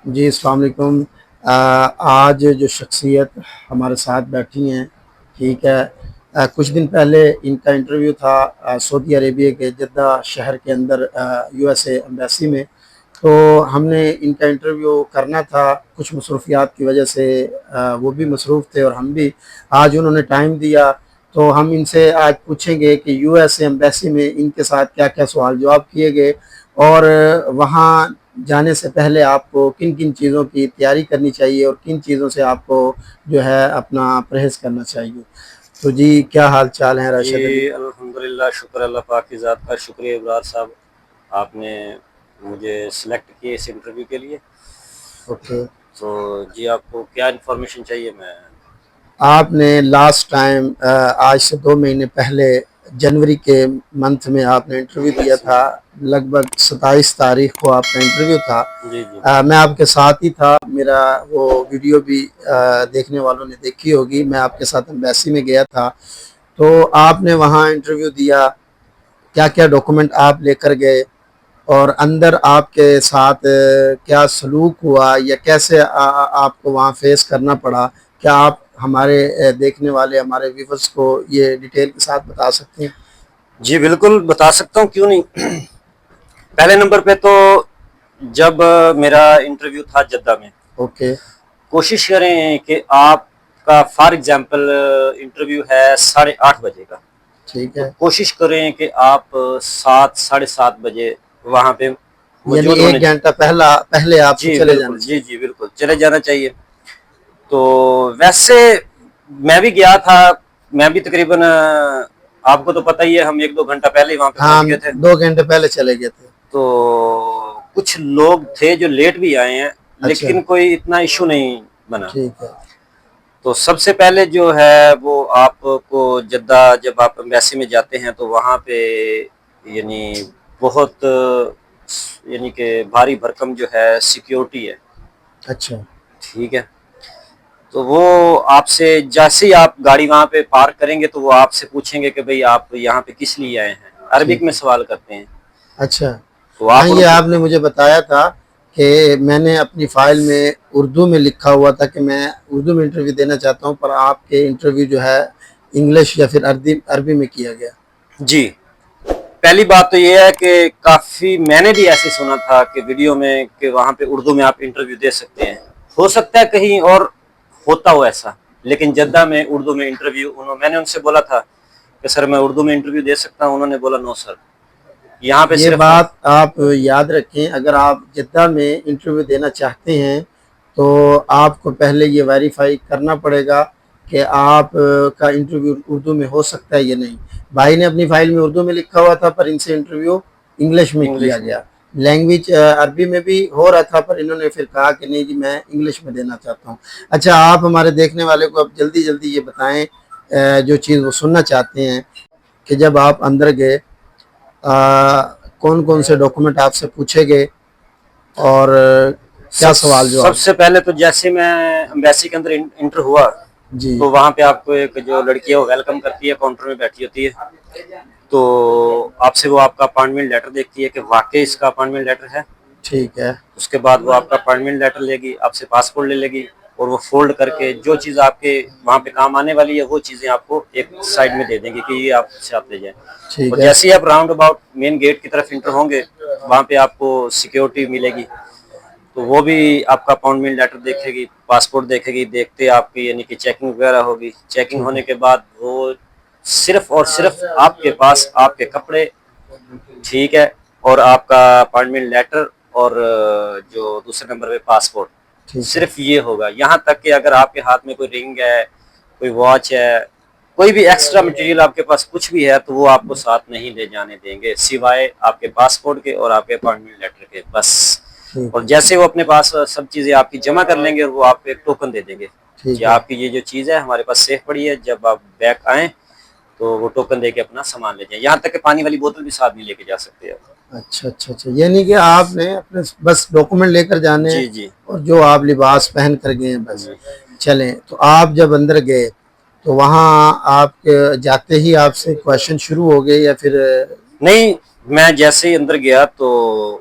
جی السلام علیکم۔ آج جو شخصیت ہمارے ساتھ بیٹھی ہیں، ٹھیک ہے، کچھ دن پہلے ان کا انٹرویو تھا سعودی عربیہ کے جدہ شہر کے اندر یو ایس اے ایمبیسی میں۔ تو ہم نے ان کا انٹرویو کرنا تھا، کچھ مصروفیات کی وجہ سے وہ بھی مصروف تھے اور ہم بھی۔ آج انہوں نے ٹائم دیا تو ہم ان سے آج پوچھیں گے کہ یو ایس اے ایمبیسی میں ان کے ساتھ کیا کیا سوال جواب کیے گئے، اور وہاں جانے سے پہلے آپ کو کن کن چیزوں کی تیاری کرنی چاہیے اور کن چیزوں سے آپ کو جو ہے اپنا پرہیز کرنا چاہیے۔ تو جی کیا حال چال ہے جی راشد علی؟ الحمدللہ، شکر اللہ پاک کی ذات کا، شکریہ ابرار صاحب، آپ نے مجھے سلیکٹ کیے اس انٹرویو کے لیے۔ اوکے، تو جی آپ کو کیا انفارمیشن چاہیے؟ میں آپ نے لاسٹ ٹائم آج سے 2 مہینے پہلے جنوری کے منتھ میں آپ نے انٹرویو دیا تھا، لگ بھگ 27 تاریخ کو آپ کا انٹرویو تھا۔ جی جی میں آپ کے ساتھ ہی تھا، میرا وہ ویڈیو بھی دیکھنے والوں نے دیکھی ہوگی، میں آپ کے ساتھ ایمبیسی میں گیا تھا۔ تو آپ نے وہاں انٹرویو دیا، کیا کیا ڈاکومنٹ آپ لے کر گئے اور اندر آپ کے ساتھ کیا سلوک ہوا یا کیسے آپ کو وہاں فیس کرنا پڑا؟ کیا آپ ہمارے دیکھنے والے ہمارے ویورز کو یہ ڈیٹیل کے ساتھ بتا سکتے ہیں؟ جی بالکل بتا سکتا ہوں، کیوں نہیں۔ پہلے نمبر پہ تو جب میرا انٹرویو تھا جدہ میں، اوکے، کوشش کریں کہ آپ کا فار ایگزامپل انٹرویو ہے 8:30 بجے کا، ٹھیک تو ہے، کوشش کریں کہ آپ 7 ساڑھے 7 بجے وہاں پہ یعنی موجود ایک ہونے۔ گھنٹہ پہلے آپ کو جی چلے بالکل، جانا جی چاہیے۔ جی بالکل چلے جانا چاہیے۔ تو ویسے میں بھی گیا تھا، میں بھی تقریباً آپ کو تو پتہ ہی ہے، ہم 1-2 گھنٹہ پہلے ہی وہاں پہ ہاں، پہنچ گئے تھے۔ 2 گھنٹے پہلے چلے گئے تھے۔ تو کچھ لوگ تھے جو لیٹ بھی آئے ہیں، اچھا، لیکن کوئی اتنا ایشو نہیں بنا۔ ٹھیک ہے، تو سب سے پہلے جو ہے وہ آپ کو جدہ جب آپ ایمبیسی میں جاتے ہیں تو وہاں پہ یعنی بہت یعنی کہ بھاری بھرکم جو ہے سیکیورٹی ہے، اچھا، ٹھیک ہے۔ تو وہ آپ سے جیسے ہی آپ گاڑی وہاں پہ پارک کریں گے تو وہ آپ سے پوچھیں گے کہ بھئی آپ یہاں پہ کس لیے آئے ہیں، عربک ٹھیک میں ہے، سوال کرتے ہیں۔ اچھا، تو ہاں آپ ان یہ کو آپ نے مجھے بتایا تھا کہ میں نے اپنی فائل میں اردو میں لکھا ہوا تھا کہ میں اردو میں انٹرویو دینا چاہتا ہوں، پر آپ کے انٹرویو جو ہے انگلش یا پھر عربی میں کیا گیا۔ جی پہلی بات تو یہ ہے کہ کافی میں نے بھی ایسے سنا تھا کہ ویڈیو میں کہ وہاں پہ اردو میں آپ انٹرویو دے سکتے ہیں، ہو سکتا ہے کہیں اور ہوتا ہو ایسا، لیکن جدہ میں اردو میں انٹرویو میں نے ان سے بولا تھا کہ سر میں اردو میں انٹرویو دے سکتا ہوں، انہوں نے بولا نو سر، یہاں پہ یہ صرف بات آپ یاد رکھیں، اگر آپ جدہ میں انٹرویو دینا چاہتے ہیں تو آپ کو پہلے یہ ویریفائی کرنا پڑے گا کہ آپ کا انٹرویو اردو میں ہو سکتا ہے یا نہیں۔ بھائی نے اپنی فائل میں اردو میں لکھا ہوا تھا پر ان سے انٹرویو انگلش میں کیا انگلش میں۔ گیا، لینگویج عربی میں بھی ہو رہا تھا پر انہوں نے پھر کہا کہ نہیں جی میں انگلش میں دینا چاہتا ہوں۔ اچھا، آپ ہمارے دیکھنے والے کو اب جلدی جلدی یہ بتائیں جو چیز وہ سننا چاہتے ہیں کہ جب آپ اندر گئے کون کون سے ڈاکومنٹ آپ سے پوچھے گئے اور کیا سوال سب جواب؟ سے پہلے تو جیسے میں امبیسی کے اندر انٹر ہوا جی، تو وہاں پہ آپ کو ایک جو لڑکی ہے وہ ویلکم کرتی ہے، کاؤنٹر میں بیٹھی ہوتی ہے، تو آپ سے وہ آپ کا اپائنٹمنٹ لیٹر دیکھتی ہے کہ واقعی اس کا اپائنٹمنٹ لیٹر ہے۔ ٹھیک ہے، اس کے بعد وہ آپ کا اپائنٹمنٹ لیٹر لے گی، آپ سے پاسپورٹ لے گی اور وہ فولڈ کر کے جو چیز آپ کے وہاں پہ کام آنے والی ہے وہ چیزیں آپ کو ایک سائڈ میں دے دیں گے کہ یہ آپ سے آپ لے جائیں۔ ٹھیک اور ہے، جیسے ہی آپ راؤنڈ اباؤٹ مین گیٹ کی طرف انٹر ہوں گے وہاں پہ آپ کو سیکیورٹی ملے گی، تو وہ بھی آپ کا اپائنٹمنٹ لیٹر دیکھے گی، پاسپورٹ دیکھے گی، دیکھتے آپ کی یعنی کہ چیکنگ وغیرہ ہوگی۔ چیکنگ ٹھیک ہے، ہونے کے بعد وہ صرف اور صرف آپ کے پاس آپ کے کپڑے، ٹھیک ہے، اور آپ کا اپائنٹمنٹ لیٹر اور جو دوسرے نمبر پہ پاسپورٹ، ٹھیک ہے، صرف یہ ہوگا۔ یہاں تک کہ اگر آپ کے ہاتھ میں کوئی رنگ ہے، کوئی واچ ہے، کوئی بھی ایکسٹرا مٹیریل آپ کے پاس کچھ بھی ہے تو وہ آپ کو ساتھ نہیں لے جانے دیں گے سوائے آپ کے پاسپورٹ کے اور آپ کے اپائنٹمنٹ لیٹر کے، بس۔ ٹھیک اور ہے، جیسے وہ اپنے پاس سب چیزیں آپ کی جمع کر لیں گے اور وہ آپ کو ایک ٹوکن دے دیں گے کہ ٹھیک ہے، آپ کی یہ جو چیز ہے ہمارے پاس سیف پڑی ہے، جب آپ بیک آئیں تو وہ ٹوکن دے کے اپنا سامان لے جائیں۔ یہاں تک کہ پانی والی بوتل بھی ساتھ نہیں لے کے جا سکتے آپ۔ اچھا اچھا اچھا، یعنی کہ آپ نے اپنے بس ڈاکومنٹ لے کر جانے ہیں جی جی اور جو آپ لباس پہن کر گئے ہیں بس جی چلیں۔ تو آپ جب اندر گئے تو وہاں آپ کے جاتے ہی آپ سے کویشچن شروع ہو گئے یا پھر؟ نہیں، میں جیسے ہی اندر گیا تو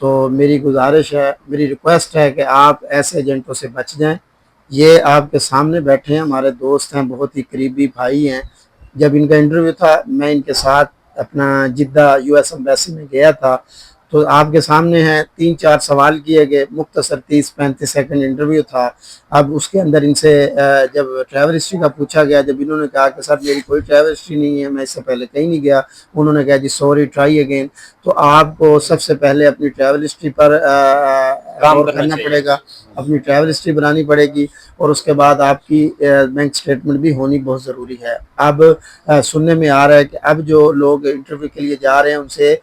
تو میری گزارش ہے، میری ریکویسٹ ہے کہ آپ ایسے ایجنٹوں سے بچ جائیں. یہ آپ کے سامنے بیٹھے ہیں، ہمارے دوست ہیں، بہت ہی قریبی بھائی ہیں. جب ان کا انٹرویو تھا میں ان کے ساتھ اپنا جدہ یو ایس ایمبیسی میں گیا تھا، تو آپ کے سامنے ہیں 3-4 سوال کیے گئے، مختصر 30-35 سیکنڈ انٹرویو تھا. اب اس کے اندر ان سے جب ٹریول ہسٹری کا پوچھا گیا، جب انہوں نے کہا کہ سر میری کوئی ٹریول ہسٹری نہیں ہے، میں اس سے پہلے کہیں نہیں گیا، انہوں نے کہا جی سوری ٹرائی اگین. تو آپ کو سب سے پہلے اپنی ٹریول ہسٹری پر غور کرنا پڑے گا، اپنی ٹریول ہسٹری بنانی پڑے گی، اور اس کے بعد آپ کی بینک سٹیٹمنٹ بھی ہونی بہت ضروری ہے. اب سننے میں آ رہا ہے کہ اب جو لوگ انٹرویو کے لیے جا رہے ہیں ان سے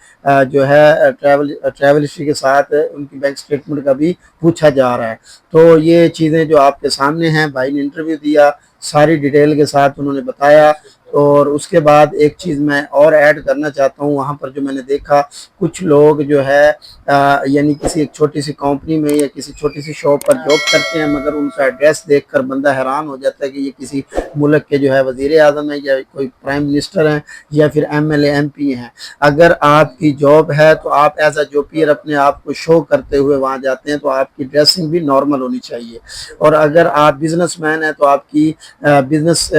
جو ہے ٹریول ہسٹری کے ساتھ ان کی بینک سٹیٹمنٹ کا بھی پوچھا جا رہا ہے. تو یہ چیزیں جو آپ کے سامنے ہیں، بھائی نے انٹرویو دیا، ساری ڈیٹیل کے ساتھ انہوں نے بتایا. اور اس کے بعد ایک چیز میں اور ایڈ کرنا چاہتا ہوں، وہاں پر جو میں نے دیکھا کچھ لوگ جو ہے یعنی کسی ایک چھوٹی سی کمپنی میں یا کسی چھوٹی سی شاپ پر جاب کرتے ہیں، مگر ان کا ایڈریس دیکھ کر بندہ حیران ہو جاتا ہے کہ یہ کسی ملک کے جو ہے وزیر اعظم ہیں یا کوئی پرائم منسٹر ہیں یا پھر M L A M P ہیں. اگر آپ کی جاب ہے تو آپ ایز اے جوپیئر اپنے آپ کو شو کرتے ہوئے وہاں جاتے ہیں، تو آپ کی ڈریسنگ بھی نارمل ہونی چاہیے. اور اگر آپ بزنس مین ہیں تو آپ کی بزنس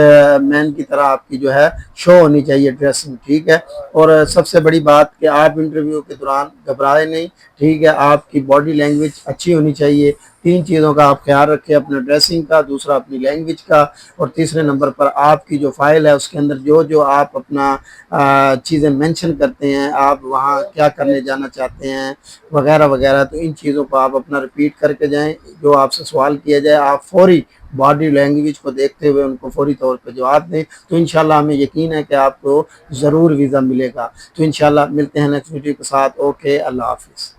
مین کی طرح آپ کی جو ہے شو ہونی چاہیے ڈریسنگ، ٹھیک ہے. اور سب سے بڑی بات کہ آپ انٹرویو کے دوران گھبرائے نہیں، ٹھیک ہے. آپ کی باڈی لینگویج اچھی ہونی چاہیے. 3 چیزوں کا آپ خیال رکھیں، اپنا ڈریسنگ کا، دوسرا اپنی لینگویج کا، اور تیسرے نمبر پر آپ کی جو فائل ہے اس کے اندر جو آپ اپنا چیزیں مینشن کرتے ہیں، آپ وہاں کیا کرنے جانا چاہتے ہیں وغیرہ وغیرہ. تو ان چیزوں کو آپ اپنا ریپیٹ کر کے جائیں. جو آپ سے سوال کیا جائے آپ فوری باڈی لینگویج کو دیکھتے ہوئے ان کو فوری طور پہ جواب دیں. تو انشاءاللہ ہمیں یقین ہے کہ آپ کو ضرور ویزا ملے گا. تو انشاءاللہ ملتے ہیں نیکسٹ ویڈیو کے ساتھ. اوکے، اللہ حافظ.